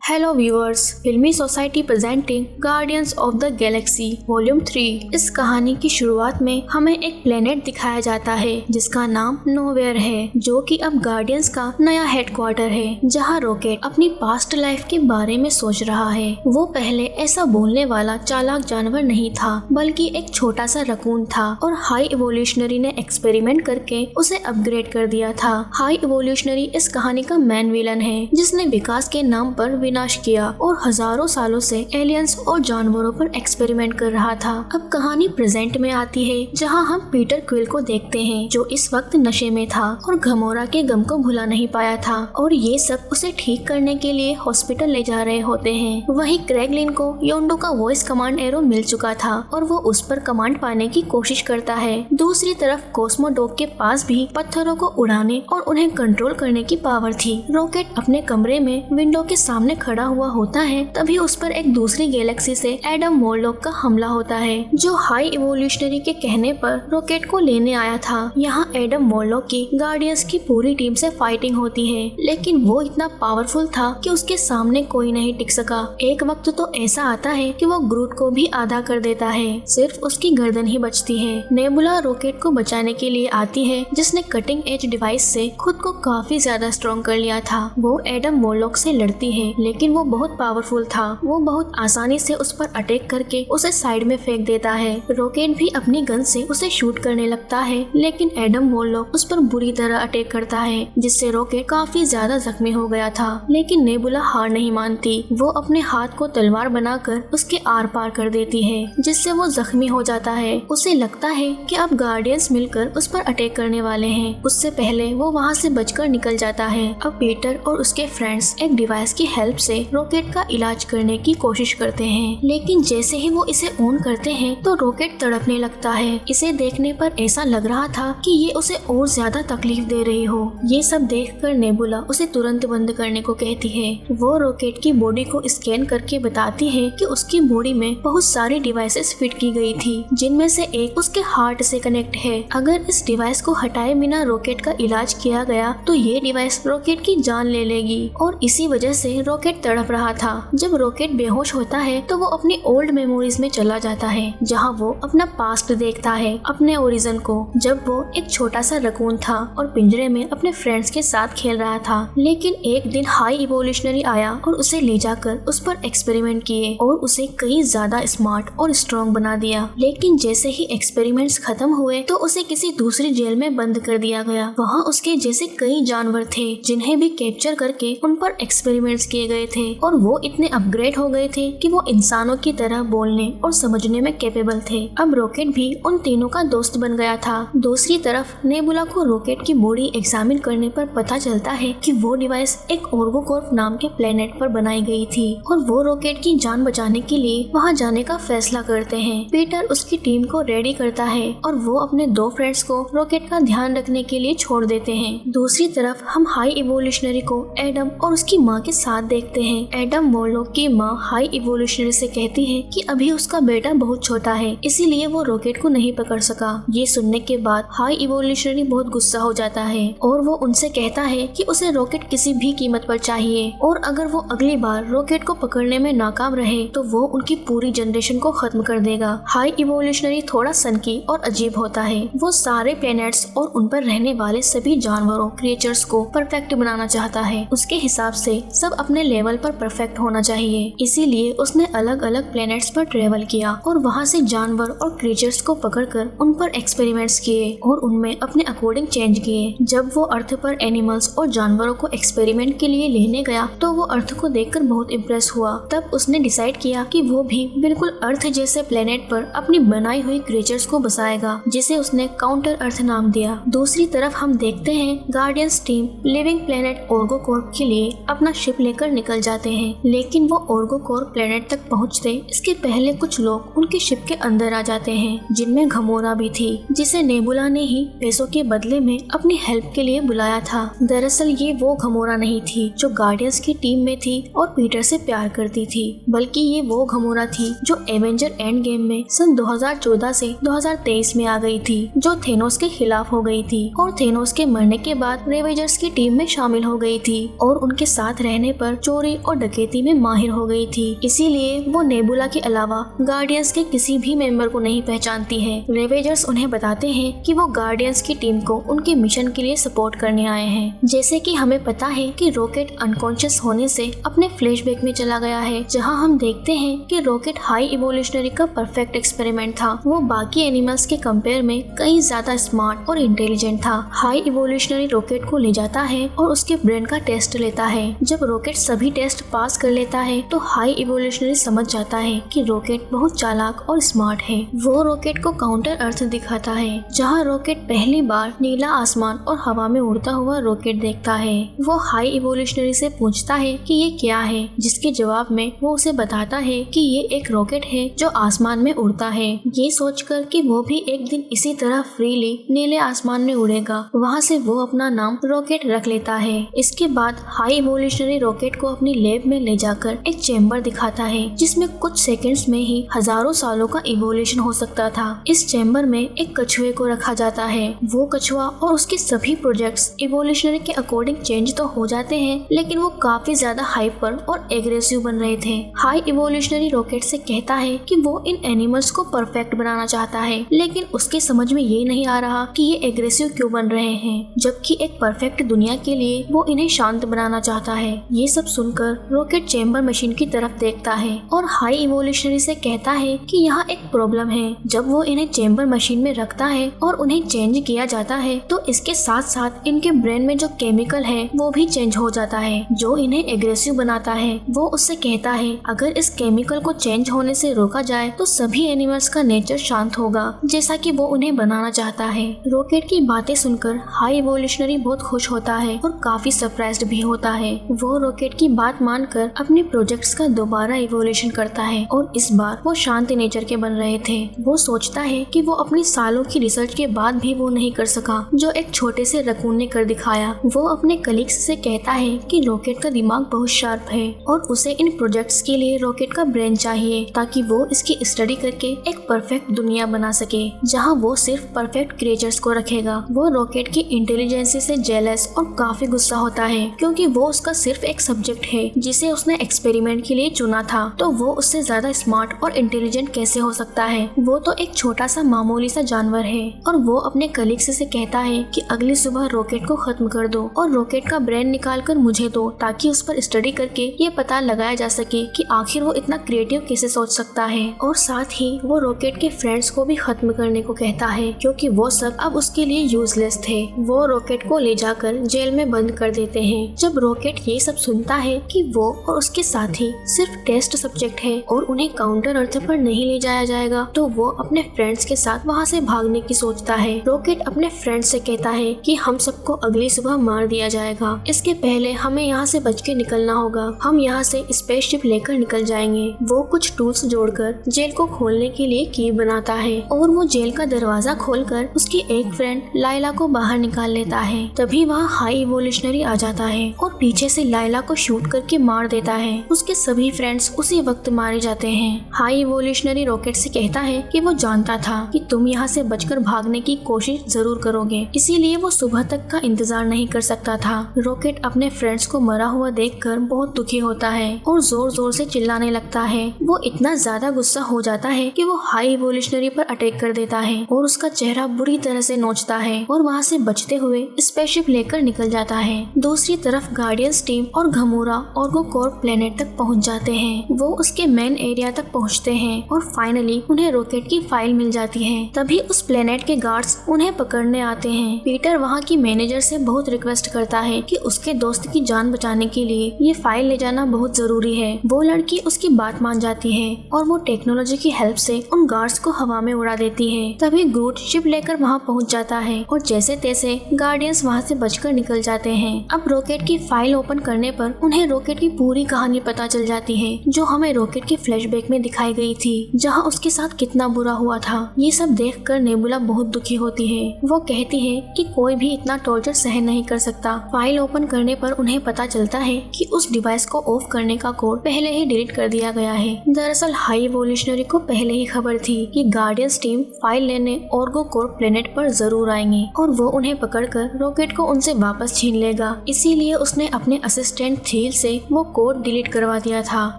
Hello viewers, फिल्मी society presenting guardians of the Galaxy volume 3। इस कहानी की शुरुआत में हमें एक प्लेनेट दिखाया जाता है जिसका नाम नोवेयर है, जो कि अब गार्डियंस का नया हेडक्वार्टर है, जहां रॉकेट अपनी पास्ट लाइफ के बारे में सोच रहा है। वो पहले ऐसा बोलने वाला चालाक जानवर नहीं था, बल्कि एक छोटा सा रकून था और हाई इवोल्यूशनरी ने एक्सपेरिमेंट करके उसे अपग्रेड कर दिया था। हाई इवोल्यूशनरी इस कहानी का मेन विलन है, जिसने विकास के नाम पर विनाश किया और हजारों सालों से एलियंस और जानवरों पर एक्सपेरिमेंट कर रहा था। अब कहानी प्रेजेंट में आती है, जहां हम पीटर क्विल को देखते हैं, जो इस वक्त नशे में था और घमोरा के गम को भुला नहीं पाया था, और ये सब उसे ठीक करने के लिए हॉस्पिटल ले जा रहे होते हैं। वहीं क्रेगलिन को योंडो का वॉइस कमांड एरो मिल चुका था और वो उस पर कमांड पाने की कोशिश करता है। दूसरी तरफ कॉस्मोडॉग के पास भी पत्थरों को उड़ाने और उन्हें कंट्रोल करने की पावर थी। रॉकेट अपने कमरे में विंडो के सामने खड़ा हुआ होता है, तभी उस पर एक दूसरी गैलेक्सी से एडम मोरलॉक का हमला होता है, जो हाई इवोल्यूशनरी के कहने पर रॉकेट को लेने आया था। यहाँ एडम मोरलॉक की गार्डियंस की पूरी टीम से फाइटिंग होती है, लेकिन वो इतना पावरफुल था कि उसके सामने कोई नहीं टिक सका। एक वक्त तो ऐसा आता है कि वो ग्रूट को भी आधा कर देता है, सिर्फ उसकी गर्दन ही बचती है। नेबुला रॉकेट को बचाने के लिए आती है, जिसने कटिंग एज डिवाइस से खुद को काफी ज्यादा स्ट्रॉन्ग कर लिया था। वो एडम मोरलॉक से लड़ती है, लेकिन वो बहुत पावरफुल था। वो बहुत आसानी से उस पर अटैक करके उसे साइड में फेंक देता है। रॉकेट भी अपनी गन से उसे शूट करने लगता है, लेकिन एडम मोरलॉक उस पर बुरी तरह अटैक करता है, जिससे रॉकेट काफी ज्यादा जख्मी हो गया था। लेकिन नेबुला हार नहीं मानती। वो अपने हाथ को तलवार बनाकर उसके आर पार कर देती है, जिससे वो जख्मी हो जाता है। उसे लगता है कि अब गार्डियंस मिलकर उस पर अटैक करने वाले हैं। उससे पहले वो वहाँ से बचकर निकल जाता है। अब पीटर और उसके फ्रेंड्स एक डिवाइस की हेल्प से रॉकेट का इलाज करने की कोशिश करते हैं, लेकिन जैसे ही वो इसे ऑन करते हैं तो रॉकेट तड़पने लगता है। इसे देखने पर ऐसा लग रहा था कि ये उसे और ज्यादा तकलीफ दे रही हो। ये सब देखकर नेबुला उसे तुरंत बंद करने को कहती है। वो रॉकेट की बॉडी को स्कैन करके बताती है कि उसकी बॉडी में बहुत सारी डिवाइसेस फिट की गई थी, जिनमें से एक उसके हार्ट से कनेक्ट है। अगर इस डिवाइस को हटाए बिना रॉकेट का इलाज किया गया तो ये डिवाइस रॉकेट की जान ले लेगी, और इसी वजह से रॉकेट तड़प रहा था। जब रॉकेट बेहोश होता है तो वो अपनी ओल्ड मेमोरीज में चला जाता है, जहां वो अपना पास्ट देखता है, अपने ओरिजिन को, जब वो एक छोटा सा रकून था और पिंजरे में अपने फ्रेंड्स के साथ खेल रहा था। लेकिन एक दिन हाई इवोल्यूशनरी आया और उसे ले जाकर उस पर एक्सपेरिमेंट किए और उसे कई ज्यादा स्मार्ट और स्ट्रॉन्ग बना दिया। लेकिन जैसे ही एक्सपेरिमेंट्स खत्म हुए तो उसे किसी दूसरी जेल में बंद कर दिया गया। वहाँ उसके जैसे कई जानवर थे, जिन्हें भी कैप्चर करके उन पर एक्सपेरिमेंट्स किए गए थे, और वो इतने अपग्रेड हो गए थे कि वो इंसानों की तरह बोलने और समझने में कैपेबल थे। अब रॉकेट भी उन तीनों का दोस्त बन गया था। दूसरी तरफ नेबुला को रॉकेट की बॉडी एग्जामिन करने पर पता चलता है कि वो डिवाइस एक ओर्गोकॉर्प नाम के प्लेनेट पर बनाई गई थी, और वो रॉकेट की जान बचाने के लिए वहाँ जाने का फैसला करते हैं। पीटर उसकी टीम को रेडी करता है और वो अपने दो फ्रेंड्स को रॉकेट का ध्यान रखने के लिए छोड़ देते हैं। दूसरी तरफ हम हाई इवोल्यूशनरी को एडम और उसकी माँ के साथ देखते हैं। एडम मोरलॉक की माँ हाई इवोल्यूशनरी से कहती है कि अभी उसका बेटा बहुत छोटा है, इसीलिए वो रॉकेट को नहीं पकड़ सका। ये सुनने के बाद हाई इवोल्यूशनरी बहुत गुस्सा हो जाता है और वो उनसे कहता है कि उसे रॉकेट किसी भी कीमत पर चाहिए, और अगर वो अगली बार रॉकेट को पकड़ने में नाकाम रहे तो वो उनकी पूरी जनरेशन को खत्म कर देगा। हाई इवोल्यूशनरी थोड़ा सनकी और अजीब होता है। वो सारे प्लैनेट्स और उन पर रहने वाले सभी जानवरों क्रिएचर्स को परफेक्ट बनाना चाहता है। उसके हिसाब से सब अपने लेवल पर परफेक्ट होना चाहिए, इसीलिए उसने अलग अलग प्लैनेट्स पर ट्रेवल किया और वहाँ से जानवर और क्रिएचर्स को पकड़कर उन पर एक्सपेरिमेंट्स किए और उनमें अपने अकॉर्डिंग चेंज किए। जब वो अर्थ पर एनिमल्स और जानवरों को एक्सपेरिमेंट के लिए लेने गया तो वो अर्थ को देखकर बहुत इम्प्रेस हुआ। तब उसने डिसाइड किया कि वो भी बिल्कुल अर्थ जैसे प्लेनेट पर अपनी बनाई हुई क्रिएचर्स को बसाएगा, जिसे उसने काउंटर अर्थ नाम दिया। दूसरी तरफ हम देखते हैं गार्डियंस टीम लिविंग प्लेनेट ओर्गोकॉर्प के लिए अपना शिप लेकर निकल जाते हैं, लेकिन वो ओर्गोकॉर्प प्लेनेट तक पहुंचते इसके पहले कुछ लोग उनके शिप के अंदर आ जाते हैं, जिनमें घमोरा भी थी, जिसे नेबुला ने ही पैसों के बदले में अपनी हेल्प के लिए बुलाया था। दरअसल ये वो घमोरा नहीं थी जो गार्डियंस की टीम में थी और पीटर से प्यार करती थी, बल्कि ये वो घमोरा थी जो एवेंजर एंड गेम में सन 2014 से 2023 में आ गई थी, जो थेनोस के खिलाफ हो गई थी और थेनोस के मरने के बाद रेवेंजर्स की टीम में शामिल हो गई थी, और उनके साथ रहने पर चोरी और डकैती में माहिर हो गई थी, इसीलिए वो नेबुला के अलावा गार्डियंस के किसी भी मेंबर को नहीं पहचानती है। रेवेजर्स उन्हें बताते हैं कि वो गार्डियंस की टीम को उनके मिशन के लिए सपोर्ट करने आए हैं। जैसे कि हमें पता है कि रॉकेट अनकॉन्शियस होने से अपने फ्लैशबैक में चला गया है, जहां हम देखते हैं कि रॉकेट हाई इवोल्यूशनरी का परफेक्ट एक्सपेरिमेंट था। वो बाकी एनिमल्स के कंपेयर में कई ज्यादा स्मार्ट और इंटेलिजेंट था। हाई इवोल्यूशनरी रॉकेट को ले जाता है और उसके ब्रेन का टेस्ट लेता है। जब रॉकेट सभी टेस्ट पास कर लेता है तो हाई इवोल्यूशनरी समझ जाता है कि रॉकेट बहुत चालाक और स्मार्ट है। वो रॉकेट को काउंटर अर्थ दिखाता है, जहाँ रॉकेट पहली बार नीला आसमान और हवा में उड़ता हुआ रॉकेट देखता है। वो हाई इवोल्यूशनरी से पूछता है कि ये क्या है, जिसके जवाब में वो उसे बताता है कि ये एक रॉकेट है जो आसमान में उड़ता है। ये सोचकर कि वो भी एक दिन इसी तरह फ्रीली नीले आसमान में उड़ेगा, वहाँ से वो अपना नाम रॉकेट रख लेता है। इसके बाद हाई इवोल्यूशनरी रॉकेट को अपनी लैब में ले जाकर एक चेम्बर दिखाता है, जिसमें कुछ सेकंड्स में ही हजारों सालों का इवोल्यूशन हो सकता था। इस चेम्बर में एक कछुए को रखा जाता है। वो कछुआ और उसके सभी प्रोजेक्ट्स इवोल्यूशनरी के अकॉर्डिंग चेंज तो हो जाते हैं, लेकिन वो काफी ज्यादा हाइपर और एग्रेसिव बन रहे थे। हाई इवोल्यूशनरी रॉकेट से कहता है कि वो इन एनिमल्स को परफेक्ट बनाना चाहता है, लेकिन उसके समझ में ये नहीं आ रहा कि ये एग्रेसिव क्यों बन रहे हैं, जबकि एक परफेक्ट दुनिया के लिए वो इन्हें शांत बनाना चाहता है। ये सब सुनकर रॉकेट चेम्बर मशीन की तरफ देखता है और हाई इवोल्यूशनरी से कहता है कि यहाँ एक प्रॉब्लम है। जब वो इन्हें चेम्बर मशीन में रखता है और उन्हें चेंज किया जाता है तो इसके साथ साथ इनके ब्रेन में जो केमिकल है वो भी चेंज हो जाता है, जो इन्हें एग्रेसिव बनाता है। वो उससे कहता है अगर इस केमिकल को चेंज होने से रोका जाए तो सभी एनिमल्स का नेचर शांत होगा, जैसा कि वो उन्हें बनाना चाहता है। रॉकेट की बातें सुनकर हाई इवोल्यूशनरी बहुत खुश होता है और काफी सरप्राइज्ड भी होता है। वो रॉकेट की बात मानकर अपने प्रोजेक्ट्स का दोबारा इवोल्यूशन करता है और इस बार वो शांत नेचर के बन रहे थे। वो सोचता है कि वो अपनी सालों की रिसर्च के बाद भी वो नहीं कर सका जो एक छोटे से रकून ने कर दिखाया। वो अपने कलीग्स से कहता है कि रॉकेट का दिमाग बहुत शार्प है और उसे इन प्रोजेक्ट्स के लिए रॉकेट का ब्रेन चाहिए, ताकि वो इसकी स्टडी करके एक परफेक्ट दुनिया बना सके, जहां वो सिर्फ परफेक्ट क्रिएचर्स को रखेगा। वो रॉकेट की इंटेलिजेंसी से जेलस और काफी गुस्सा होता है, क्योंकि वो उसका सिर्फ एक सब्जेक्ट है जिसे उसने एक्सपेरिमेंट के लिए चुना था, तो वो उससे ज्यादा स्मार्ट और इंटेलिजेंट कैसे हो सकता है। वो तो एक छोटा सा मामूली सा जानवर है। और वो अपने कलीग्स से कहता है कि अगली सुबह रॉकेट को खत्म कर दो और रॉकेट का ब्रेन निकाल कर मुझे दो, ताकि उस पर स्टडी करके ये पता लगाया जा सके कि आखिर वो इतना क्रिएटिव कैसे सोच सकता है। और साथ ही वो रॉकेट के फ्रेंड्स को भी खत्म करने को कहता है, क्योंकि वो सब अब उसके लिए यूजलेस थे। वो रॉकेट को ले जाकर जेल में बंद कर देते हैं। जब रॉकेट ये सब सुनता है कि वो और उसके साथी सिर्फ टेस्ट सब्जेक्ट है और उन्हें काउंटर अर्थ पर नहीं ले जाया जाएगा, तो वो अपने फ्रेंड्स के साथ वहाँ से भागने की सोचता है। रॉकेट अपने फ्रेंड्स से कहता है कि हम सबको अगली सुबह मार दिया जाएगा, इसके पहले हमें यहाँ से बच के निकलना होगा। हम यहाँ से स्पेसशिप लेकर निकल जाएंगे। वो कुछ टूल्स जोड़कर जेल को खोलने के लिए की बनाता है और वो जेल का दरवाजा खोलकर उसकी एक फ्रेंड लाइला को बाहर निकाल लेता है। तभी वहाँ हाई इवोल्यूशनरी आ जाता है और पीछे से लाइला को शूट करके मार देता है। उसके सभी फ्रेंड्स उसी वक्त मारे जाते हैं। हाई इवोल्यूशनरी रॉकेट से कहता है कि वो जानता था कि तुम यहाँ से बचकर भागने की कोशिश जरूर करोगे, इसीलिए वो सुबह तक का इंतजार नहीं कर सकता था। रॉकेट अपने फ्रेंड्स को मरा हुआ देखकर बहुत दुखी होता है और जोर जोर से चिल्लाने लगता है। वो इतना ज्यादा गुस्सा हो जाता है कि वो हाई इवोल्यूशनरी पर अटैक कर देता है और उसका चेहरा बुरी तरह से नोचता है और वहाँ से बचते हुए स्पेसशिप लेकर निकल जाता है। दूसरी तरफ गार्डियंस टीम और घमूरा ऑर्गो कॉर्प प्लेनेट तक पहुँच जाते हैं। वो उसके मेन एरिया तक पहुँचते हैं और फाइनली उन्हें रॉकेट की फाइल मिल जाती है। तभी उस प्लेनेट के गार्ड्स उन्हें पकड़ने आते हैं। पीटर वहाँ की मैनेजर से बहुत रिक्वेस्ट करता है कि उसके दोस्त की जान बचाने के लिए ये फाइल ले जाना बहुत जरूरी है। वो लड़की उसकी बात मान जाती है और वो टेक्नोलॉजी की हेल्प से उन गार्ड्स को हवा में उड़ा देती है। तभी ग्रूट शिप लेकर वहाँ पहुँच जाता है और जैसे तैसे गार्डियंस वहाँ से बचकर निकल जाते हैं। अब रॉकेट की फाइल ओपन करने पर उन्हें रॉकेट की पूरी कहानी पता चल जाती है, जो हमें रॉकेट के फ्लैशबैक में दिखाई गई थी, जहाँ उसके साथ कितना बुरा हुआ था। ये सब देखकर नेबुला बहुत दुखी होती है। वो कहती है कि कोई भी इतना टॉर्चर सहन नहीं कर सकता। फाइल ओपन करने पर उन्हें पता चलता है कि उस डिवाइस को ऑफ करने का कोड पहले ही डिलीट कर दिया गया है। दरअसल हाई इवोल्यूशनरी को पहले ही खबर थी कि गार्डियंस टीम फाइल लेने ऑर्गो कॉर्प प्लेनेट पर जरूर आएंगे और वो उन्हें पकड़कर रॉकेट को उनसे वापस छीन लेगा। इसीलिए उसने अपने असिस्टेंट थी थील से वो कोड डिलीट करवा दिया था,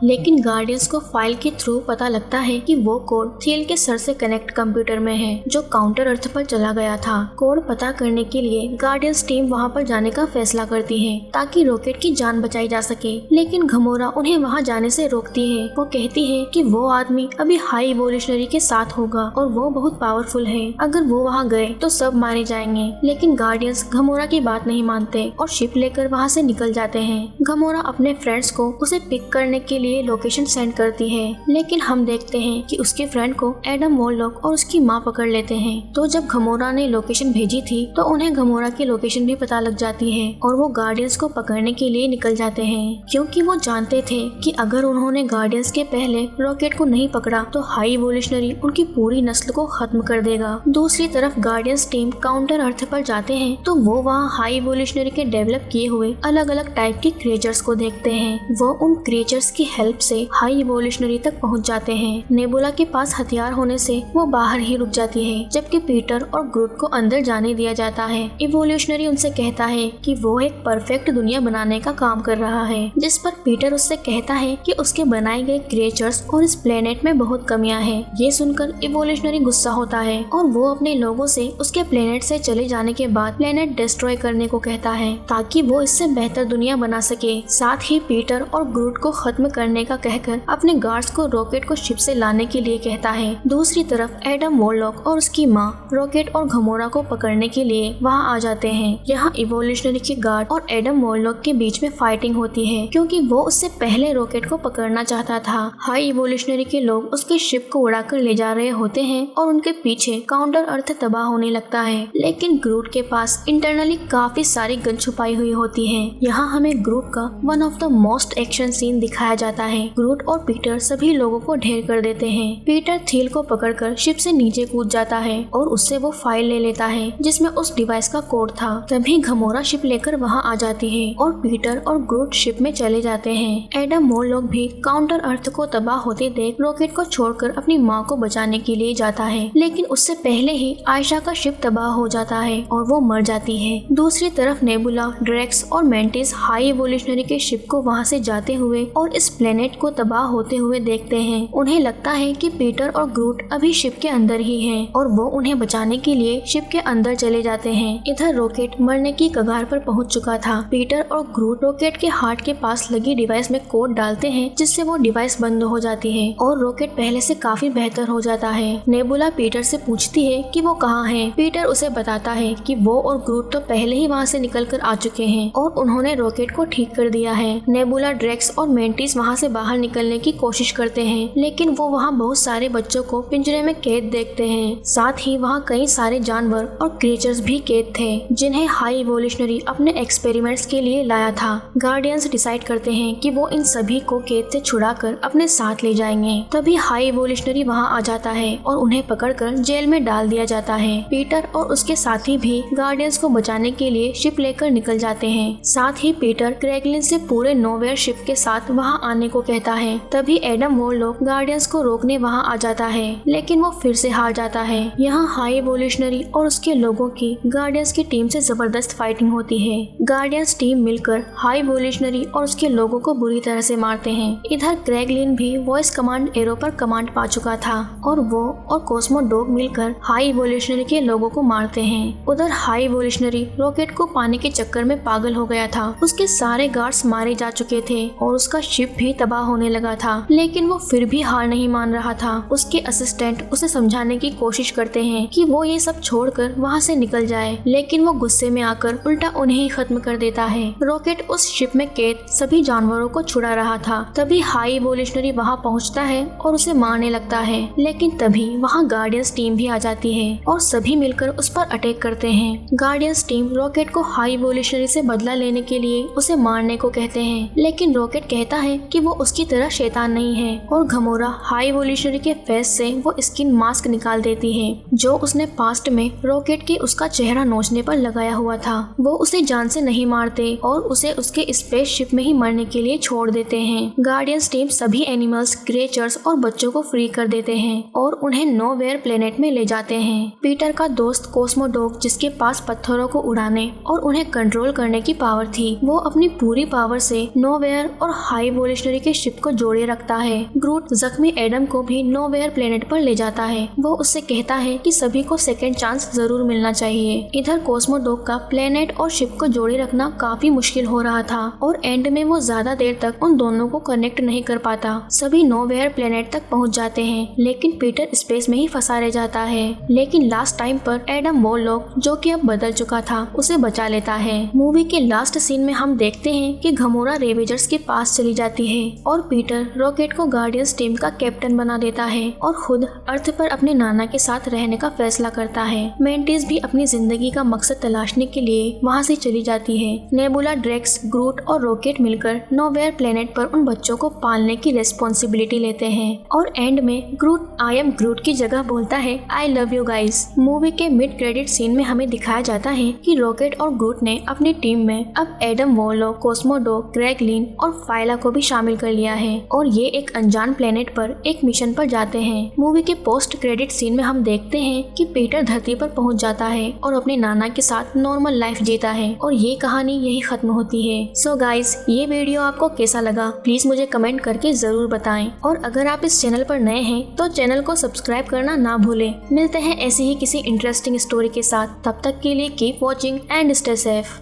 लेकिन गार्डियंस को फाइल के थ्रू पता लगता है कि वो कोड थील के सर से कनेक्ट कंप्यूटर में है जो काउंटर अर्थ पर चला गया था। कोड पता करने के लिए गार्डियंस टीम वहाँ पर जाने का फैसला करती है ताकि रॉकेट की जान बचाई जा सके, लेकिन घमोरा उन्हें वहाँ जाने से रोकती है। वो कहती है कि वो आदमी अभी हाई इवोल्यूशनरी के साथ होगा और वो बहुत पावरफुल है, अगर वो वहाँ गए तो सब मारे जाएंगे। लेकिन गार्डियंस घमोरा की बात नहीं मानते और शिप लेकर वहाँ से निकल जाते हैं। घमोरा अपने फ्रेंड्स को उसे पिक करने के लिए लोकेशन सेंड करती है, लेकिन हम देखते हैं कि उसके फ्रेंड को एडम वॉरलॉक और उसकी माँ पकड़ लेते हैं। तो जब घमोरा ने लोकेशन भेजी थी तो उन्हें घमोरा की लोकेशन भी पता लग जाती है और वो गार्डियंस को पकड़ने के लिए निकल जाते हैं, क्योंकि वो जानते थे कि अगर उन्होंने गार्डियंस के पहले रॉकेट को नहीं पकड़ा तो हाई इवोल्यूशनरी उनकी पूरी नस्ल को खत्म कर देगा। दूसरी तरफ गार्डियंस टीम काउंटर अर्थ पर जाते हैं तो वो वहाँ हाई इवोल्यूशनरी के डेवलप किए हुए अलग अलग टाइप के क्रिएचर्स को देखते हैं। वो उन क्रिएचर्स की हेल्प से हाई इवोल्यूशनरी तक पहुँच जाते हैं। नेबुला के पास हथियार होने से वो बाहर ही रुक जाती है, जबकि पीटर और ग्रूट को अंदर जाने दिया जाता है। इवोल्यूशनरी उनसे कहता है कि वो एक परफेक्ट दुनिया बनाने का काम कर रहा है, जिस पर पीटर उससे कहता है कि उसके बनाए गए क्रिएचर्स और इस प्लेनेट में बहुत कमियां हैं। ये सुनकर इवोल्यूशनरी गुस्सा होता है और वो अपने लोगों से उसके प्लेनेट से चले जाने के बाद प्लेनेट डिस्ट्रॉय करने को कहता है ताकि वो इससे बेहतर दुनिया बना सके। साथ ही पीटर और ग्रूट को खत्म करने का कहकर अपने गार्ड्स को रॉकेट को शिप से लाने के लिए कहता है। दूसरी तरफ एडम वॉरलॉक और उसकी माँ रॉकेट और घमोरा को पकड़ने के लिए वहाँ आ जाते हैं। यहाँ इवोल्यूशनरी के गार्ड और एडम वॉरलॉक के बीच में फाइटिंग होती है, क्योंकि वो उससे पहले रॉकेट को पकड़ना चाहता था। हाई इवोल्यूशनरी के लोग उसके शिप को उड़ाकर ले जा रहे होते हैं और उनके पीछे काउंटर अर्थ तबाह होने लगता है, लेकिन ग्रूट के पास इंटरनली काफी सारी गन छुपाई हुई होती है। यहाँ हमें ग्रूट का one of the most action scene दिखाया जाता है। ग्रूट और पीटर सभी लोगों को ढेर कर देते हैं। पीटर थील को पकड़कर शिप से नीचे कूद जाता है और उससे वो फाइल ले लेता है जिसमें उस डिवाइस का कोड था। तभी घमोरा शिप लेकर वहाँ आ जाती है और पीटर और ग्रूट शिप में चले जाते हैं। एडम वॉरलॉक भी काउंटर अर्थ को तबाह होते देख रॉकेट को छोड़कर अपनी माँ को बचाने के लिए जाता है, लेकिन उससे पहले ही आयशा का शिप तबाह हो जाता है और वो मर जाती है। दूसरी तरफ नेबुला, ड्रेक्स और मेंटिस हाई इवोल्यूशनरी के शिप को वहाँ से जाते हुए और इस प्लेनेट को तबाह होते हुए देखते हैं। उन्हें लगता है कि पीटर और ग्रूट अभी शिप के अंदर ही हैं और वो उन्हें बचाने के लिए शिप के अंदर चले जाते हैं। इधर रॉकेट मरने की कगार पर पहुंच चुका था। पीटर और ग्रूट रॉकेट के हार्ट के पास लगी डिवाइस में कोड डालते हैं, जिससे वो डिवाइस बंद हो जाती है और रॉकेट पहले से काफी बेहतर हो जाता है। नेबुला पीटर से पूछती है कि वो कहाँ है। पीटर उसे बताता है कि वो और ग्रूट तो पहले ही वहाँ से निकल कर आ चुके हैं और उन्होंने रॉकेट को ठीक कर दिया है। नेबुला, ड्रेक्स और मेंटिस वहाँ से बाहर निकलने की कोशिश करते हैं, लेकिन वो वहाँ बहुत सारे बच्चों को पिंजरे में कैद देखते हैं। साथ ही वहाँ कई सारे जानवर और क्रिएचर्स भी कैद थे, जिन्हें हाई इवोल्यूशनरी अपने एक्सपेरिमेंट्स के लिए लाया था। गार्डियंस डिसाइड करते हैं कि वो इन सभी को कैद से छुड़ाकर अपने साथ ले जाएंगे। तभी हाई इवोल्यूशनरी वहाँ आ जाता है और उन्हें पकड़कर जेल में डाल दिया जाता है। पीटर और उसके साथी भी गार्डियंस को बचाने के लिए शिप लेकर निकल जाते हैं। साथ ही पीटर क्रैगलिन से पूरे नोवेयर शिप के साथ वहाँ आने को कहता है। तभी एडम वॉरलॉक गार्डियंस को रोकने वहाँ आ जाता है, लेकिन वो फिर से हार जाता है। यहाँ हाई इवोल्यूशनरी और उसके लोगों की गार्डियंस की टीम से जबरदस्त फाइटिंग होती है। गार्डियंस टीम मिलकर हाई इवोल्यूशनरी और उसके लोगों को बुरी तरह से मारते हैं। इधर क्रैगलिन भी वॉइस कमांड एरो पर कमांड पा चुका था और वो और कॉस्मो डॉग मिलकर हाई इवोल्यूशनरी के लोगों को मारते हैं। उधर हाई इवोल्यूशनरी रॉकेट को पाने के चक्कर में पागल हो गया था। उसके सारे गार्ड्स मारे जा चुके थे और उसका शिप भी तबाह होने लगा था, लेकिन वो फिर भी हार नहीं मान रहा था। उसके असिस्टेंट उसे समझाने की कोशिश करते हैं कि वो ये सब छोड़कर वहाँ से निकल जाए, लेकिन वो गुस्से में आकर उल्टा उन्हें ही खत्म कर देता है। रॉकेट उस शिप में कैद सभी जानवरों को छुड़ा रहा था। तभी हाई इवोल्यूशनरी वहाँ पहुँचता है और उसे मारने लगता है, लेकिन तभी वहाँ गार्डियंस टीम भी आ जाती है और सभी मिलकर उस पर अटैक करते हैं। गार्डियंस टीम रॉकेट को हाई इवोल्यूशनरी से बदला लेने के लिए उसे मारने को कहते हैं, लेकिन रॉकेट कहता है कि वो उसकी तरह शैतान नहीं है और घमोरा हाई इवोल्यूशनरी के फेस से वो स्किन मास्क निकाल देती है जो उसने पास्ट में रॉकेट के उसका चेहरा नोचने पर लगाया हुआ था। वो उसे जान से नहीं मारते और उसे उसके स्पेसशिप में ही मरने के लिए छोड़ देते हैं। गार्डियंस टीम सभी एनिमल्स, क्रिएचर्स और बच्चों को फ्री कर देते हैं और उन्हें नोवेयर प्लेनेट में ले जाते हैं। पीटर का दोस्त कॉस्मो डॉग, जिसके पास पत्थरों को उड़ाने और उन्हें कंट्रोल करने की पावर थी, वो अपनी पूरी पावर से नोवेयर और हाई इवोल्यूशनरी के शिप को जोड़े रखता है। ग्रूट जख्मी एडम को भी नोवेयर प्लेनेट पर ले जाता है। वो उससे कहता है कि सभी को सेकेंड चांस जरूर मिलना चाहिए। इधर कॉस्मोडॉक का प्लेनेट और शिप को जोड़े रखना काफी मुश्किल हो रहा था और एंड में वो ज्यादा देर तक उन दोनों को कनेक्ट नहीं कर पाता। सभी नोवेयर प्लेनेट तक पहुंच जाते हैं, लेकिन पीटर स्पेस में ही फंसा रह जाता है। लेकिन लास्ट टाइम पर एडम वॉरलॉक, जो कि अब बदल चुका था, उसे बचा लेता है। मूवी के लास्ट सीन में हम देखते हैं कि गमोरा रेवेजर्स के पास चली जाती है और पीटर रॉकेट को गार्डियंस टीम का कैप्टन बना देता है और खुद अर्थ पर अपने नाना के साथ रहने का फैसला करता है। मेंटिस भी अपनी जिंदगी का मकसद तलाशने के लिए वहाँ से चली जाती है। नेबुला, ड्रेक्स, ग्रूट और रॉकेट मिलकर नोवेयर प्लेनेट पर उन बच्चों को पालने की रेस्पॉन्सिबिलिटी लेते हैं और एंड में ग्रूट आई एम ग्रूट की जगह बोलता है I love you guys. Movie के मिड क्रेडिट सीन में हमें दिखाया जाता है कि रॉकेट और ग्रूट ने अपनी टीम में अब एडम वॉरलॉक, कॉस्मोडॉक, ग्रेग लिन और फाइला को भी शामिल कर लिया है और ये एक अनजान प्लेनेट पर एक मिशन पर जाते हैं। मूवी के पोस्ट क्रेडिट सीन में हम देखते हैं कि पीटर धरती पर पहुंच जाता है और अपने नाना के साथ नॉर्मल लाइफ जीता है और ये कहानी यही खत्म होती है। सो गाइस, ये वीडियो आपको कैसा लगा प्लीज मुझे कमेंट करके जरूर बताएं और अगर आप इस चैनल पर नए हैं तो चैनल को सब्सक्राइब करना ना भूलें। मिलते हैं ऐसी ही किसी इंटरेस्टिंग स्टोरी के साथ, तब तक के लिए keep watching and stay safe.